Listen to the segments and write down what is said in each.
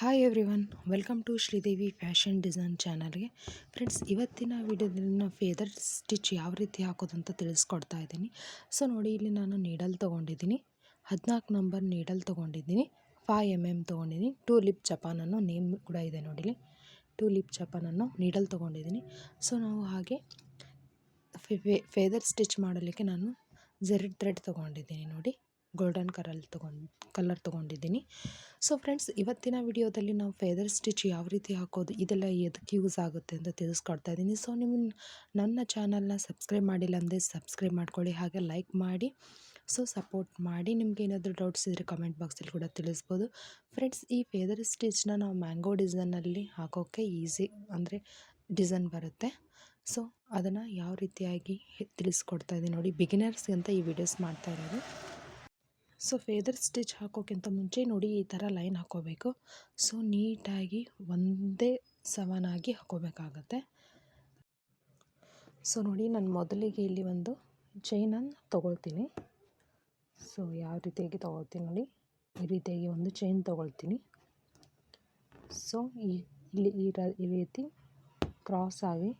Hi everyone, welcome to Sridevi fashion design ಚಾನಲ್ಗೆ. Friends, ಇವತ್ತಿನ ವಿಡಿಯೋದಲ್ಲಿ ನಾನು ಫೇದರ್ ಸ್ಟಿಚ್ ಯಾವ ರೀತಿ ಹಾಕೋದು ಅಂತ ತಿಳಿಸ್ಕೊಡ್ತಾ ಇದ್ದೀನಿ. ಸೊ ನೋಡಿ, ಇಲ್ಲಿ ನಾನು ನೀಡಲ್ ತೊಗೊಂಡಿದ್ದೀನಿ, 14 ನಂಬರ್ ನೀಡಲ್ ತೊಗೊಂಡಿದ್ದೀನಿ, 5 mm ತೊಗೊಂಡಿದ್ದೀನಿ. 2 ಲಿಪ್ ಚಪಾನನ್ನು ನೇಮ್ ಕೂಡ ಇದೆ ನೋಡಿ, 2 ಲಿಪ್ ಚಪಾನನ್ನು ನೀಡಲ್ ತೊಗೊಂಡಿದ್ದೀನಿ. ಸೊ ನಾವು ಹಾಗೆ ಫೇದರ್ ಸ್ಟಿಚ್ ಮಾಡಲಿಕ್ಕೆ ನಾನು ಜೆರಿಡ್ ಥ್ರೆಡ್ ತೊಗೊಂಡಿದ್ದೀನಿ ನೋಡಿ, ಗೋಲ್ಡನ್ ಕಲರ್ ತೊಗೊಂಡಿದ್ದೀನಿ. ಸೊ ಫ್ರೆಂಡ್ಸ್, ಇವತ್ತಿನ ವಿಡಿಯೋದಲ್ಲಿ ನಾವು ಫೇದರ್ ಸ್ಟಿಚ್ ಯಾವ ರೀತಿ ಹಾಕೋದು, ಇದೆಲ್ಲ ಎದಕ್ಕೆ ಯೂಸ್ ಆಗುತ್ತೆ ಅಂತ ತಿಳಿಸ್ಕೊಡ್ತಾ ಇದ್ದೀನಿ. ಸೊ ನೀವು ನನ್ನ ಚಾನಲ್ನ ಸಬ್ಸ್ಕ್ರೈಬ್ ಮಾಡಿಲ್ಲ ಅಂದರೆ ಸಬ್ಸ್ಕ್ರೈಬ್ ಮಾಡ್ಕೊಳ್ಳಿ, ಹಾಗೆ ಲೈಕ್ ಮಾಡಿ. ಸೊ ಸಪೋರ್ಟ್ ಮಾಡಿ. ನಿಮ್ಗೆ ಏನಾದರೂ ಡೌಟ್ಸ್ ಇದ್ದರೆ ಕಮೆಂಟ್ ಬಾಕ್ಸಲ್ಲಿ ಕೂಡ ತಿಳಿಸ್ಬೋದು. ಫ್ರೆಂಡ್ಸ್, ಈ ಫೇದರ್ ಸ್ಟಿಚ್ನ ನಾವು ಮ್ಯಾಂಗೋ ಡಿಸೈನಲ್ಲಿ ಹಾಕೋಕ್ಕೆ ಈಸಿ, ಅಂದರೆ ಡಿಸೈನ್ ಬರುತ್ತೆ. ಸೊ ಅದನ್ನು ಯಾವ ರೀತಿಯಾಗಿ ತಿಳಿಸ್ಕೊಡ್ತಾ ಇದ್ದೀನಿ ನೋಡಿ, ಬಿಗಿನರ್ಸ್ಗೆ ಅಂತ ಈ ವಿಡಿಯೋಸ್ ಮಾಡ್ತಾ ಇರೋದು. ಸೊ ಫೇದರ್ ಸ್ಟಿಚ್ ಹಾಕೋಕ್ಕಿಂತ ಮುಂಚೆ ನೋಡಿ, ಈ ಥರ ಲೈನ್ ಹಾಕೋಬೇಕು. ಸೊ ನೀಟಾಗಿ ಒಂದೇ ಸಮನಾಗಿ ಹಾಕೋಬೇಕಾಗತ್ತೆ. ಸೊ ನೋಡಿ, ನಾನು ಮೊದಲಿಗೆ ಇಲ್ಲಿ ಒಂದು ಚೈನನ್ನು ತೊಗೊಳ್ತೀನಿ. ಸೊ ಯಾವ ರೀತಿಯಾಗಿ ತೊಗೊಳ್ತೀನಿ ನೋಡಿ, ಈ ರೀತಿಯಾಗಿ ಒಂದು ಚೈನ್ ತೊಗೊಳ್ತೀನಿ. ಸೊ ಇಲ್ಲಿ ಈ ರೀತಿ ಕ್ರಾಸ್ ಆಗಿ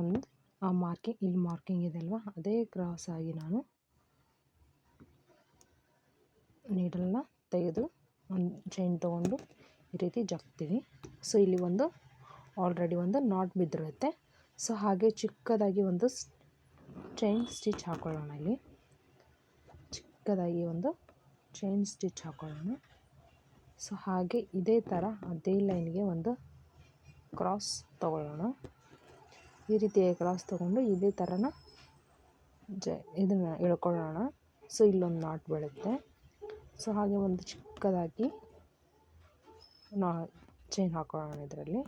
ಒಂದು ಇಲ್ಲಿ ಮಾರ್ಕಿಂಗ್ ಇದೆ ಅಲ್ವಾ, ಅದೇ ಕ್ರಾಸ್ ಆಗಿ ನಾನು ನೀಡಲ್ನ ತೆಗೆದು ಒಂದು ಚೈನ್ ತೊಗೊಂಡು ಈ ರೀತಿ ಜಗ್ತೀನಿ. ಸೊ ಇಲ್ಲಿ ಆಲ್ರೆಡಿ ಒಂದು ನಾಟ್ ಬಿದ್ದಿರುತ್ತೆ. ಸೊ ಹಾಗೆ ಚಿಕ್ಕದಾಗಿ ಒಂದು ಚೈನ್ ಸ್ಟಿಚ್ ಹಾಕೊಳ್ಳೋಣ. ಇಲ್ಲಿ ಚಿಕ್ಕದಾಗಿ ಒಂದು ಚೈನ್ ಸ್ಟಿಚ್ ಹಾಕೊಳ್ಳೋಣ. ಸೊ ಹಾಗೆ ಇದೇ ಥರ ಅದೇ ಲೈನ್ಗೆ ಒಂದು ಕ್ರಾಸ್ ತೊಗೊಳ್ಳೋಣ. ಈ ರೀತಿಯಾಗಿ ಕ್ರಾಸ್ ತೊಗೊಂಡು ಇದೇ ಥರನ ಇದನ್ನು ಎಳ್ಕೊಳ್ಳೋಣ. ಸೊ ಇಲ್ಲೊಂದು ನಾಟ್ ಬೀಳುತ್ತೆ. ಸೊ ಹಾಗೆ ಒಂದು ಚಿಕ್ಕದಾಗಿ ಚೈನ್ ಹಾಕೊಳ್ಳೋಣ ಇದರಲ್ಲಿ.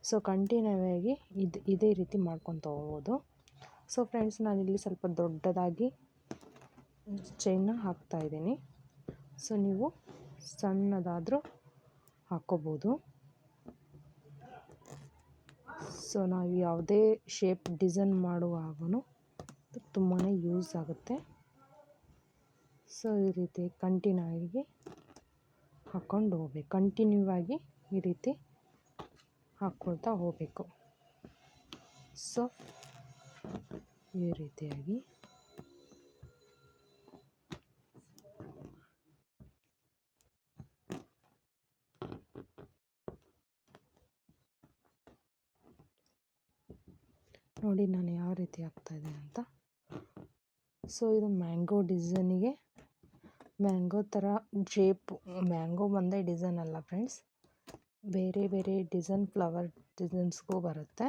ಸೊ ಕಂಟಿನ್ಯೂ ಆಗಿ ಇದೇ ರೀತಿ ಮಾಡ್ಕೊತ ಹೋಗ್ಬೋದು. ಸೊ ಫ್ರೆಂಡ್ಸ್, ನಾನಿಲ್ಲಿ ಸ್ವಲ್ಪ ದೊಡ್ಡದಾಗಿ ಚೈನ್ನ ಹಾಕ್ತಾಯಿದ್ದೀನಿ. ಸೊ ನೀವು ಸಣ್ಣದಾದರೂ ಹಾಕ್ಕೋಬೋದು. ಸೊ ನಾವು ಯಾವುದೇ ಶೇಪ್ ಡಿಸೈನ್ ಮಾಡುವಾಗೂ ತುಂಬಾ ಯೂಸ್ ಆಗುತ್ತೆ. ಸೊ ಈ ರೀತಿ ಕಂಟಿನ್ಯೂ ಆಗಿ ಹಾಕ್ಕೊಂಡು ಹೋಗ್ಬೇಕು, ಕಂಟಿನ್ಯೂ ಆಗಿ ಈ ರೀತಿ ಹಾಕ್ಕೊಳ್ತಾ ಹೋಗಬೇಕು. ಸೊ ಈ ರೀತಿಯಾಗಿ ನೋಡಿ ನಾನು ಯಾವ ರೀತಿ ಹಾಕ್ತಾಯಿದ್ದೀನಿ ಅಂತ. ಸೊ ಇದು ಮ್ಯಾಂಗೋ ಡಿಸೈನಿಗೆ, ಮ್ಯಾಂಗೋ ಥರ ಶೇಪ್, ಮ್ಯಾಂಗೋ ಒಂದೇ ಡಿಸೈನ್ ಅಲ್ಲ ಫ್ರೆಂಡ್ಸ್, ಬೇರೆ ಬೇರೆ ಡಿಸೈನ್, ಫ್ಲವರ್ ಡಿಸೈನ್ಸ್ಗೂ ಬರುತ್ತೆ.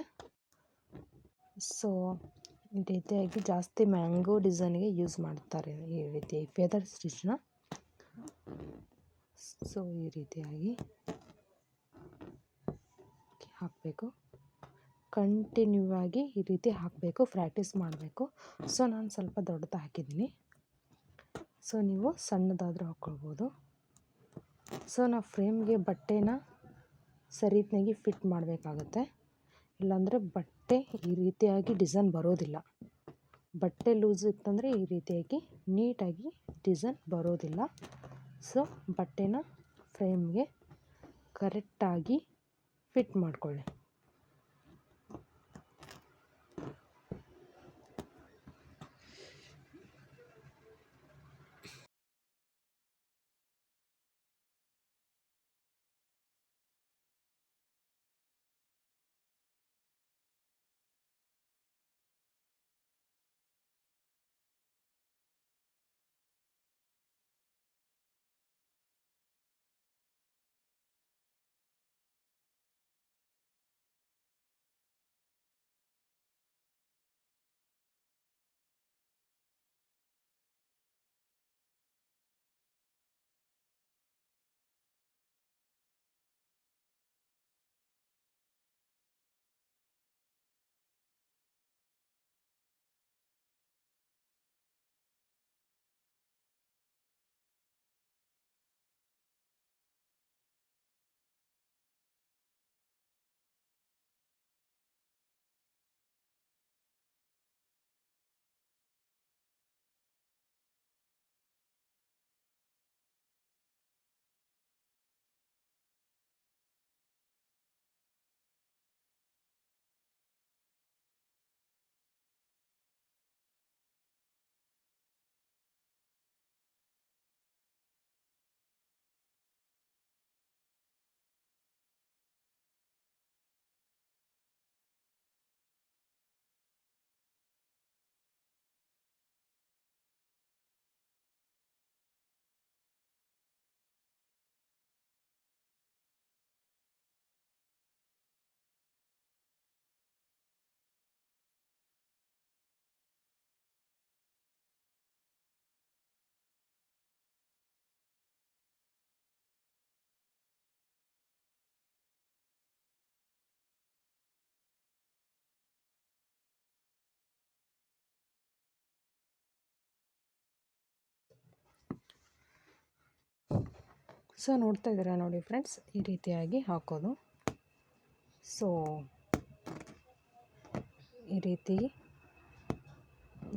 ಸೊ ಈ ರೀತಿಯಾಗಿ ಜಾಸ್ತಿ ಮ್ಯಾಂಗೋ ಡಿಸೈನ್ಗೆ ಯೂಸ್ ಮಾಡ್ತಾರೆ ಈ ರೀತಿ ಫೆದರ್ ಸ್ಟಿಚ್ನ. ಸೊ ಈ ರೀತಿಯಾಗಿ ಹಾಕಬೇಕು, ಕಂಟಿನ್ಯೂ ಆಗಿ ಈ ರೀತಿ ಹಾಕಬೇಕು, ಪ್ರಾಕ್ಟೀಸ್ ಮಾಡಬೇಕು. ಸೊ ನಾನು ಸ್ವಲ್ಪ ದೊಡ್ಡದು ಹಾಕಿದ್ದೀನಿ. ಸೊ ನೀವು ಸಣ್ಣದಾದರೂ ಹಾಕ್ಕೊಳ್ಬೋದು. ಸೊ ನಾವು ಫ್ರೇಮ್ಗೆ ಬಟ್ಟೆನ ಸರಿಯಾಗಿ ಫಿಟ್ ಮಾಡಬೇಕಾಗತ್ತೆ, ಇಲ್ಲಾಂದರೆ ಬಟ್ಟೆ ಈ ರೀತಿಯಾಗಿ ಡಿಸೈನ್ ಬರೋದಿಲ್ಲ. ಬಟ್ಟೆ ಲೂಸ್ ಇತ್ತಂದರೆ ಈ ರೀತಿಯಾಗಿ ನೀಟಾಗಿ ಡಿಸೈನ್ ಬರೋದಿಲ್ಲ. ಸೊ ಬಟ್ಟೆನ ಫ್ರೇಮ್ಗೆ ಕರೆಕ್ಟಾಗಿ ಫಿಟ್ ಮಾಡಿಕೊಳ್ಳಿ. ಸೊ ನೋಡ್ತಾ ಇದ್ದೀರಾ ನೋಡಿ ಫ್ರೆಂಡ್ಸ್, ಈ ರೀತಿಯಾಗಿ ಹಾಕೋದು. ಸೊ ಈ ರೀತಿ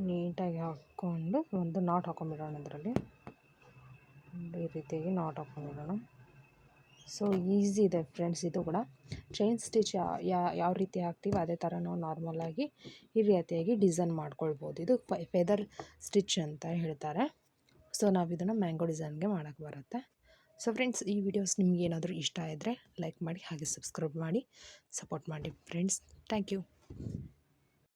ನೀಟಾಗಿ ಹಾಕ್ಕೊಂಡು ಒಂದು ನಾಟ್ ಹಾಕೊಂಡ್ಬಿಡೋಣ. ಇದರಲ್ಲಿ ಈ ರೀತಿಯಾಗಿ ನಾಟ್ ಹಾಕೊಂಡ್ಬಿಡೋಣ. ಸೊ ಈಸಿ ಇದೆ ಫ್ರೆಂಡ್ಸ್. ಇದು ಕೂಡ ಚೈನ್ ಸ್ಟಿಚ್ ಯಾವ ರೀತಿ ಹಾಕ್ತೀವಿ ಅದೇ ಥರ ನಾವು ನಾರ್ಮಲಾಗಿ ಈ ರೀತಿಯಾಗಿ ಡಿಸೈನ್ ಮಾಡ್ಕೊಳ್ಬೋದು. ಇದು ಫೆದರ್ ಸ್ಟಿಚ್ ಅಂತ ಹೇಳ್ತಾರೆ. ಸೊ ನಾವು ಇದನ್ನು ಮ್ಯಾಂಗೋ ಡಿಸೈನ್ಗೆ ಮಾಡೋಕ್ಕೆ ಬರುತ್ತೆ. ಸೊ ಫ್ರೆಂಡ್ಸ್, ಈ ವಿಡಿಯೋಸ್ ನಿಮ್ಗೆ ಏನಾದರೂ ಇಷ್ಟ ಇದ್ದರೆ ಲೈಕ್ ಮಾಡಿ, ಹಾಗೆ ಸಬ್ಸ್ಕ್ರೈಬ್ ಮಾಡಿ ಸಪೋರ್ಟ್ ಮಾಡಿ ಫ್ರೆಂಡ್ಸ್. Thank you.